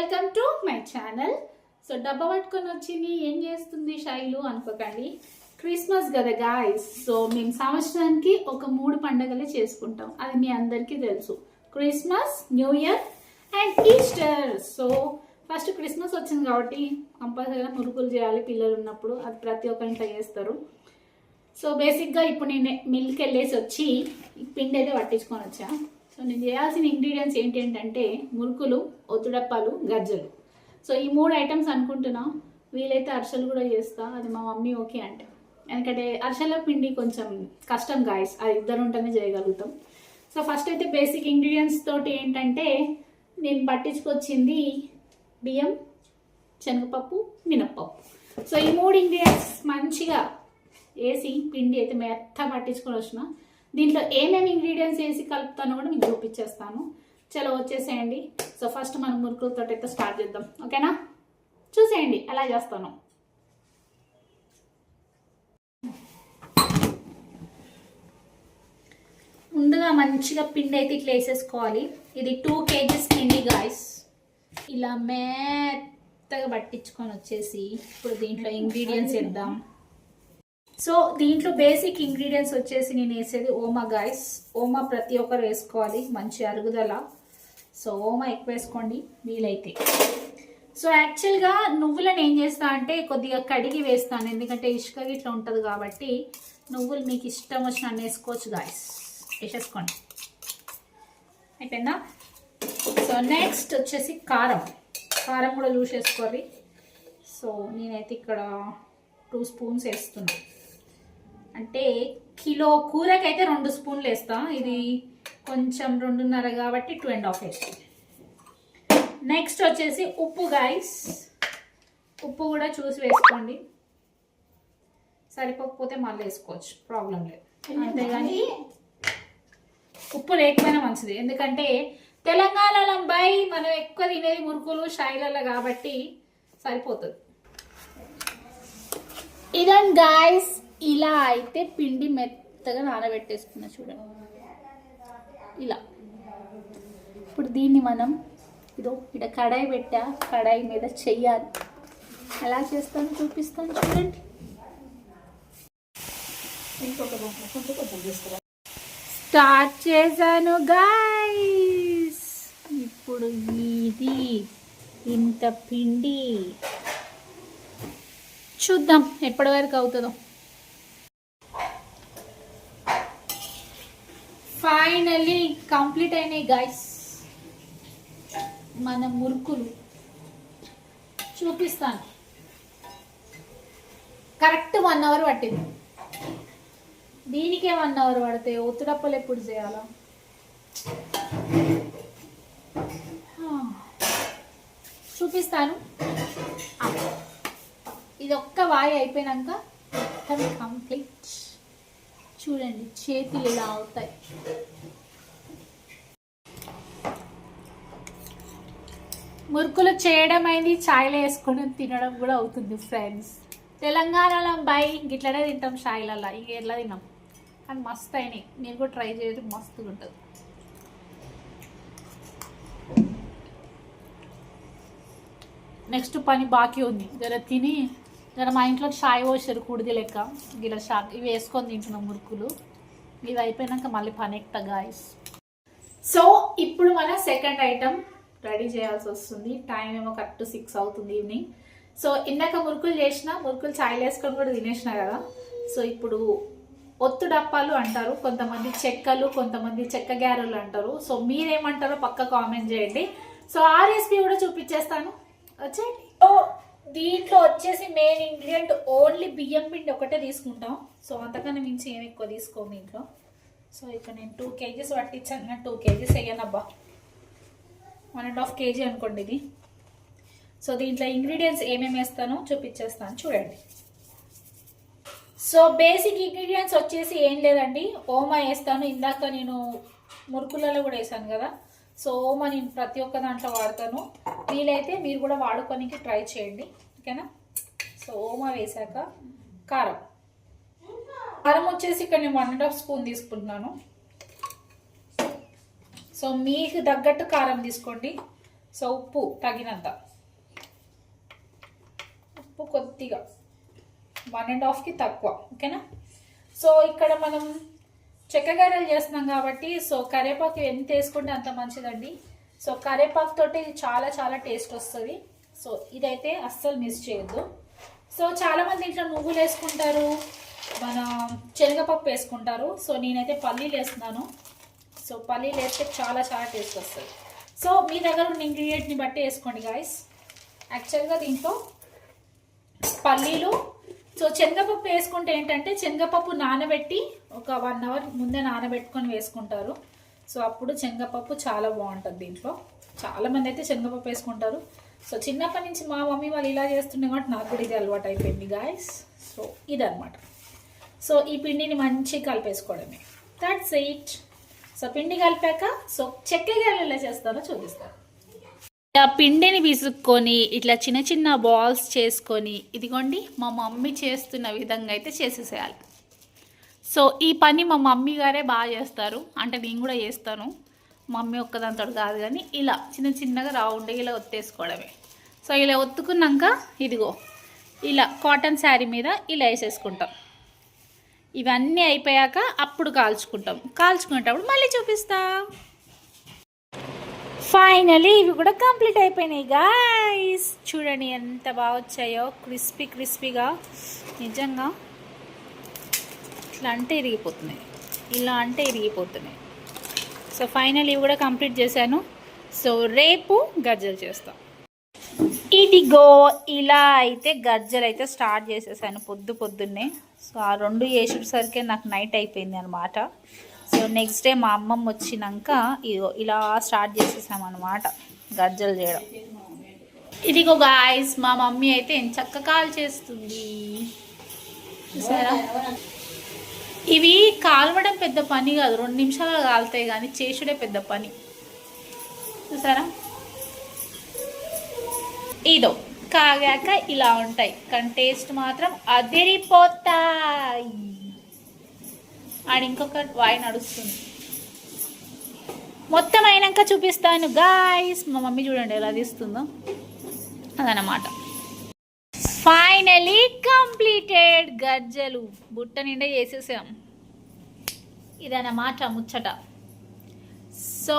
Welcome to my channel. So డబ్బా పట్టుకొని వచ్చింది ఏం చేస్తుంది శైలు అనుకోకండి, క్రిస్మస్ కదా గాయస్. సో మేము సంవత్సరానికి ఒక 3 పండుగలే చేసుకుంటాం, అది మీ అందరికీ తెలుసు. Christmas, new year and Easter. So first Christmas వచ్చింది కాబట్టి కంపల్సరీగా మురుకులు చేయాలి, పిల్లలు ఉన్నప్పుడు అది ప్రతి ఒక్క ఇంట్లో చేస్తారు. సో బేసిక్గా ఇప్పుడు నేను మిల్క్ వెళ్ళేసి వచ్చి పిండి అయితే పట్టించుకొని వచ్చా. సో నేను చేయాల్సిన ఇంగ్రీడియంట్స్ ఏంటంటే మురుకులు, ఒత్తుడప్పాలు, గజ్జలు. సో ఈ 3 ఐటమ్స్ అనుకుంటున్నా. వీలైతే అరిసెలు కూడా చేస్తా, అది మా మమ్మీ ఓకే అంటే. ఎందుకంటే అరిసెల పిండి కొంచెం కష్టం గాయస్, అది ఇద్దరు ఉంటేనే చేయగలుగుతాం. సో ఫస్ట్ అయితే బేసిక్ ఇంగ్రీడియంట్స్ తోటి ఏంటంటే నేను పట్టించుకొచ్చింది బియ్యం, శనగపప్పు, మినప్పప్పు. సో ఈ 3 ఇంగ్రీడియంట్స్ మంచిగా వేసి పిండి అయితే మెత్త పట్టించుకొని వచ్చిన. దీంట్లో ఏమేమి ఇంగ్రీడియంట్స్ వేసి కలుపుతానో కూడా మీకు చూపించేస్తాను. చలో వచ్చేసేయండి. సో ఫస్ట్ మనం మురుకులతో అయితే స్టార్ట్ చేద్దాం, ఓకేనా? చూసేయండి ఎలా చేస్తాను. ముందుగా మంచిగా పిండి అయితే ఇట్లా వేసేసుకోవాలి. ఇది 2 kgs పిండి గాయస్. ఇలా మెత్తగా పట్టించుకొని వచ్చేసి ఇప్పుడు దీంట్లో ఇంగ్రీడియంట్స్ వేద్దాం. సో దీంట్లో బేసిక్ ఇంగ్రీడియంట్స్ వచ్చేసి నేను వేసేది ఓమా గాయస్. ఓమా ప్రతి ఒక్కరు వేసుకోవాలి, మంచి అరుగుదల. సో ఓమా ఎక్కువ వేసుకోండి వీలైతే. సో యాక్చువల్గా నువ్వులను ఏం చేస్తా అంటే కొద్దిగా కడిగి వేస్తాను, ఎందుకంటే ఇసుక ఇట్లా ఉంటుంది కాబట్టి. నువ్వులు మీకు ఇష్టం వచ్చిన వేసుకోవచ్చు గాయస్, వేసేసుకోండి. అయిపోయిందా? సో నెక్స్ట్ వచ్చేసి కారం. కారం కూడా చూసేసుకోవాలి. సో నేనైతే ఇక్కడ 2 స్పూన్స్ వేస్తున్నా. అంటే కిలో కూరకైతే 2 స్పూన్లు వేస్తా, ఇది కొంచెం 2.5 కాబట్టి 2.5 వేస్తాం. నెక్స్ట్ వచ్చేసి ఉప్పు గాయస్. ఉప్పు కూడా చూసి వేసుకోండి, సరిపోకపోతే మళ్ళీ వేసుకోవచ్చు, ప్రాబ్లం లేదు. అంతేగాని ఉప్పు లేకపోయినా మంచిది, ఎందుకంటే తెలంగాణలో మనం ఎక్కువ తినేది మురుకులు శైలలో కాబట్టి సరిపోతుంది. ఇదండి గాయస్, ఇలా అయితే పిండి మెత్తగా నానబెట్టేసుకున్నా చూడండి ఇలా. ఇప్పుడు దీన్ని మనం ఇదో ఇక్కడ కడాయి పెట్టా, కడాయి మీద చెయ్యాలి. ఎలా చేస్తాను చూపిస్తాను చూడండి. స్టార్ట్ చేశాను గాయస్. ఇప్పుడు ఇది ఇంత పిండి చూద్దాం ఎప్పటి వరకు అవుతుందో. ఫైనల్లీ కంప్లీట్ అయినాయి గాయస్ మన మురుకులు. చూపిస్తాను. కరెక్ట్ 1 అవర్ పట్టింది. దీనికే 1 అవర్ పడితే ఒత్తుడప్పలు ఎప్పుడు చేయాలా? చూపిస్తాను. ఇది ఒక్క వాయి అయిపోయినాక మొత్తం కంప్లీట్. చూడండి చేతులు ఇలా అవుతాయి. మురుకులు చేయడం అయింది, ఛాయ్లో వేసుకొని తినడం కూడా అవుతుంది ఫ్రెండ్స్. తెలంగాణలో గిట్లనే తింటాం ఛాయ్లలో, ఇక ఎట్లా తిన్నాం కానీ మస్తు అయినాయి. మీరు కూడా ట్రై చేయడం మస్తుగా ఉంటుంది. నెక్స్ట్ పని బాకీ ఉంది, జర తిని జర మా ఇంట్లో చాయ్ పోసారు కుడిది లెక్క, గిల షాక్ ఇవి వేసుకొని తింటున్నాం మురుకులు. ఇవి అయిపోయినాక మళ్ళీ పని ఎక్కువ గాయస్. సో ఇప్పుడు మన సెకండ్ ఐటమ్ రెడీ చేయాల్సి వస్తుంది. టైం ఏమో కరెక్ట్ 6 అవుతుంది ఈవినింగ్. సో ఇందాక మురుకులు చేసిన, మురుకులు చాయ్లు వేసుకొని కూడా తినేసిన కదా. సో ఇప్పుడు ఒత్తుడప్పాలు అంటారు కొంతమంది, చెక్కలు, కొంతమంది చెక్క గ్యారెలు అంటారు. సో మీరేమంటారో పక్క కామెంట్ చేయండి. సో ఆ రెసిపీ కూడా చూపించేస్తాను, వచ్చేయండి. దీంట్లో వచ్చేసి మెయిన్ ఇంగ్రీడియంట్ ఓన్లీ బియ్యం పిండి ఒకటే తీసుకుంటాం. సో అంతకన్నా మించి ఏమి ఎక్కువ తీసుకోండి దీంట్లో. సో ఇక్కడ నేను 2 kgs పట్టించాను, 2 kgs వేయనబ్బా, 1.5 kg అనుకోండి ఇది. సో దీంట్లో ఇంగ్రీడియంట్స్ ఏమేమి వేస్తానో చూపించేస్తాను చూడండి. సో బేసిక్ ఇంగ్రీడియంట్స్ వచ్చేసి ఏం లేదండి, ఓమా వేస్తాను. ఇందాక నేను మురుకులలో కూడా వేసాను కదా. సో ఓమా నేను ప్రతి ఒక్క దాంట్లో వాడతాను, వీలైతే మీరు కూడా వాడుకోనికి ట్రై చేయండి, ఓకేనా? సో ఓమా వేసాక కారం. కారం వచ్చేసి ఇక్కడ నేను 1.5 స్పూన్ తీసుకుంటున్నాను. సో మీకు తగ్గట్టు కారం తీసుకోండి. సో ఉప్పు తగినంత, ఉప్పు కొద్దిగా 1.5కి తక్కువ, ఓకేనా. సో ఇక్కడ మనం చెక్కగారెలు చేస్తున్నాం కాబట్టి సో కరివేపాకు ఎంత వేసుకుంటే అంత మంచిదండి. సో కరివేపాకు తోటి చాలా చాలా టేస్ట్ వస్తుంది. సో ఇదైతే అస్సలు మిస్ చేయొద్దు. సో చాలామంది ఇంట్లో నువ్వులు వేసుకుంటారు, మన శనగపప్పు వేసుకుంటారు. సో నేనైతే పల్లీలు వేస్తున్నాను. సో పల్లీలు వేస్తే చాలా చాలా టేస్ట్ వస్తుంది. సో మీ దగ్గర ఉన్న ఇంగ్రీడియంట్ని బట్టి వేసుకోండి గాయస్. యాక్చువల్గా దీంట్లో పల్లీలు, సో శనగపప్పు వేసుకుంటే ఏంటంటే శనగపప్పు నానబెట్టి ఒక 1 అవర్ ముందే నానబెట్టుకొని వేసుకుంటారు. సో అప్పుడు శనగపప్పు చాలా బాగుంటుంది. దీంట్లో చాలామంది అయితే శనగపప్పు వేసుకుంటారు. సో చిన్నప్పటి నుంచి మా మమ్మీ వాళ్ళు ఇలా చేస్తుండే కాబట్టి నాకు కూడా ఇది అలవాటు అయిపోయింది గాయస్. సో ఇదనమాట. సో ఈ పిండిని మంచిగా కలిపేసుకోవడమే, దట్స్ ఇట్. సో పిండి కలిపాక సో చెక్కగారెలు ఎలా చేస్తారో చూపిస్తాను. పిండిని విసుక్కొని ఇట్లా చిన్న చిన్న బాల్స్ చేసుకొని ఇదిగోండి మా మమ్మీ చేస్తున్న విధంగా అయితే చేసేసేయాలి. సో ఈ పని మా మమ్మీ గారే బాగా చేస్తారు, అంటే నేను కూడా చేస్తాను. మమ్మీ ఒక్కదాంతో కాదు కానీ ఇలా చిన్న చిన్నగా రౌండ్గా ఇలా ఒత్తేసుకోవడమే. సో ఇలా ఒత్తుకున్నాక ఇదిగో ఇలా కాటన్ శారీ మీద ఇలా వేసేసుకుంటాం. ఇవన్నీ అయిపోయాక అప్పుడు కాల్చుకుంటాం. కాల్చుకునేటప్పుడు మళ్ళీ చూపిస్తా. ఫైనలీ ఇవి కూడా కంప్లీట్ అయిపోయినాయి గాయ్స్. చూడండి ఎంత బాగా వచ్చాయో, క్రిస్పీ క్రిస్పీగా. నిజంగా ఇట్లా అంటే ఇరిగిపోతున్నాయి, ఇలా అంటే ఇరిగిపోతున్నాయి. సో ఫైనల్ ఇవి కూడా కంప్లీట్ చేశాను. సో రేపు గజ్జలు చేస్తాం. ఇదిగో ఇలా అయితే గజ్జలు అయితే స్టార్ట్ చేసేసాను పొద్దున్నే. సో ఆ 2 వేసేసరికి నాకు నైట్ అయిపోయింది అనమాట. సో నెక్స్ట్ డే మా అమ్మమ్మ వచ్చినాక ఇదిగో ఇలా స్టార్ట్ చేసేసామన్నమాట గజ్జలు చేయడం. ఇదిగో గాయస్ మా మమ్మీ అయితే చక్కగా కాల్ చేస్తుంది చూసారా. ఇవి కాలవడం పెద్ద పని కాదు, 2 నిమిషాలు కాలుతాయి, కానీ చేసుడే పెద్ద పని చూసారా. ఇదో కాగాక ఇలా ఉంటాయి, కానీ టేస్ట్ మాత్రం అదిరిపోతాయి. అండ్ ఇంకొక వాయి నడుస్తుంది. మొత్తం అయినాక చూపిస్తాను గాయ్స్. మా మమ్మీ చూడండి ఎలా తీస్తుందో, అదనమాట. ఫైనలీ కంప్లీటెడ్ గజ్జలు బుట్ట నిండా చేసేసాం. ఇదన్నమాట ముచ్చట. సో